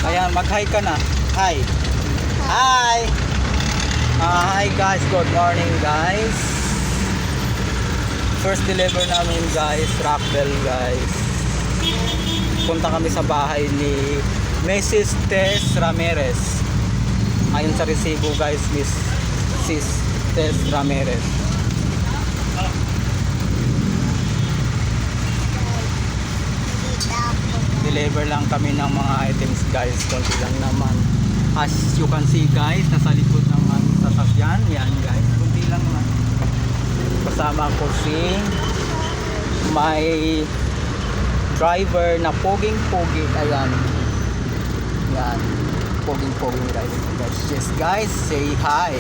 Ayan, mag-hi ka na. Hi. Hi. Hi guys, good morning guys. First deliver namin guys, Rockville guys. Punta kami sa bahay ni Mrs. Tess Ramirez. Ayon sa resibo guys, Mrs. Tess Ramirez. Deliver lang kami ng mga items guys, konti lang naman. As you can see guys, nasa likod ng aming sasakyan, yan guys, konti lang naman. Kasama ko si may driver na poging-pogi, ayan. Yan, poging-pogi guys. Yes guys, say hi.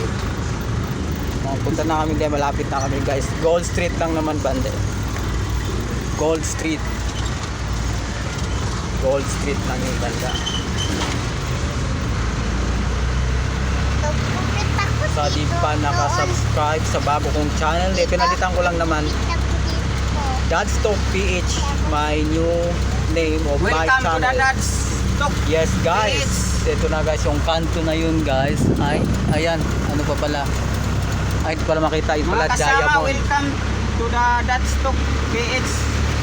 Punta na kami din, malapit na kami guys. Gold Street lang naman bande. Gold Street. Gold Street lang yung banda. Sa di pa nakasubscribe sa bago kong channel, pinalitan ko lang naman Dad's Talk PH, my new name of my channel. Welcome to the Dad's Talk. Yes guys, ito na guys yung kanto na yun guys. Ay, ayan, ano pa pala? Ay, ito pala makita, ito pala Mga kasama, Diamond. welcome to the Dad's Talk PH.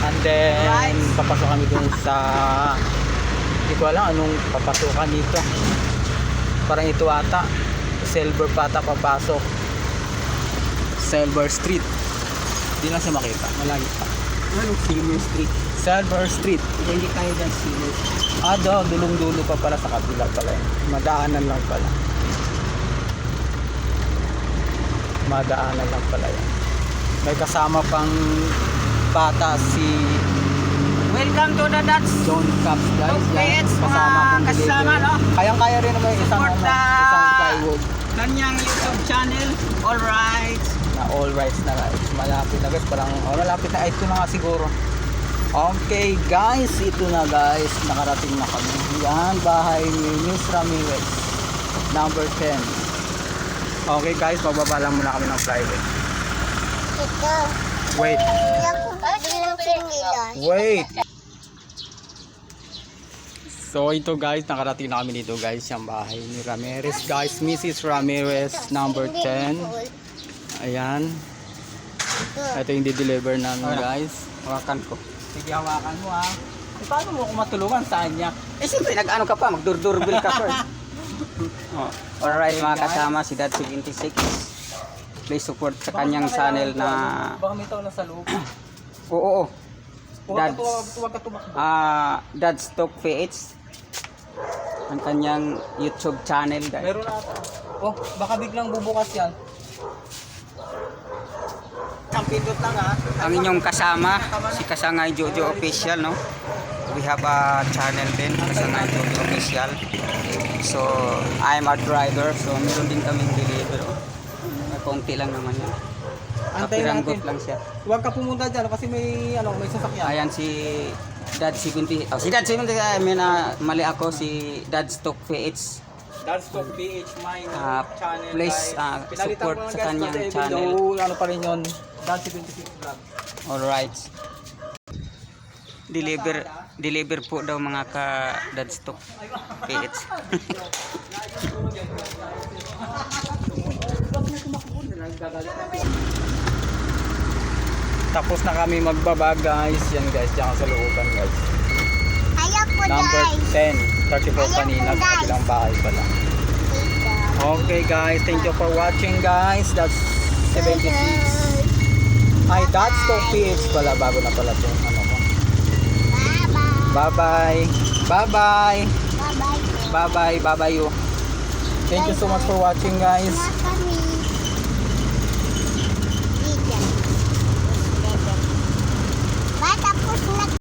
And then, Right. papasok kami dun sa, hindi ko alam anong papasukan dito. Parang ito ata, Silver pata papasok. Silver Street. Hindi lang siya makita, malagi pa. Anong Silver Street? Silver Street. Hindi tayo dyan Silver Street. Dulong-dulo pa pala sa kabila pala. Madaanan lang pala. Madaanan lang pala yan. May kasama pang bata si Welcome to the Dad's John Caps guys. Talk Yan, PH, mga kong kasama, delivery. no? Kayang-kaya rin naman isang, Support the isang plywood kanyang YouTube channel. Alright. na all rights na guys. Malapit na guys. Parang malapit na. Ito na nga siguro. Okay guys. Ito na guys. Nakarating na kami. Yan. Bahay ni Miss Ramirez. Number 10. Okay guys. Magbaba lang muna kami ng private. Ito. Wait. Bilang sinilan. Wait. So ito guys, nakarating na kami dito guys, yung bahay ni Ramirez guys, Mrs. Ramirez number 10. Ayan. Ito yung di-deliver namin guys. Hawakan ko. Sige, hawakan mo ha. Paano mo ako matulungan? Saan niya? Siyempre, nag-ano ka pa, magdurdurbil ka first. Alright mga kasama, si Dad 76. Please support sa kanyang channel na... Baka may tao na sa loob. Oo. Huwag ka tumakbo. Dad's Talk PH. Ang kanyang YouTube channel guys. Meron na ata. Oh, baka biglang bubukas yan. Ang pindot lang ha. Ang inyong kasama, si Kasangay Jojo Official, no? We have a channel din, Kasangay Jojo Official. So, I'm a driver, so meron din kaming deliver. Oh. Konti lang naman yan. Antayin Kapiranggot natin. lang siya. Huwag ka pumunta dyan kasi may sasakyan. Ayan si Dad 70. Oh, si Dad 70, mali ako, si Dad's Talk PH. Dad's Talk PH mine channel please, guys. Pinalitan support ko lang, sa guys, kanyang kasi channel. though, ano pa rin yun, Dad 76 vlog. Alright. Deliver po daw mga ka Dad's Talk PH. Tapos na kami magbaba guys. Yan guys, diyan sa looban guys. Ayaw ko Number guys. 10, 34 kanina sa kabilang bahay pala. Okay guys, thank you for watching guys. That's 76. Ay, Dad's Talk PH pala, bago na pala to. Ano ko. Bye-bye. Bye-bye. Bye-bye. Bye-bye. Bye-bye. Bye-bye you. Thank you so much for watching guys. Bye-bye.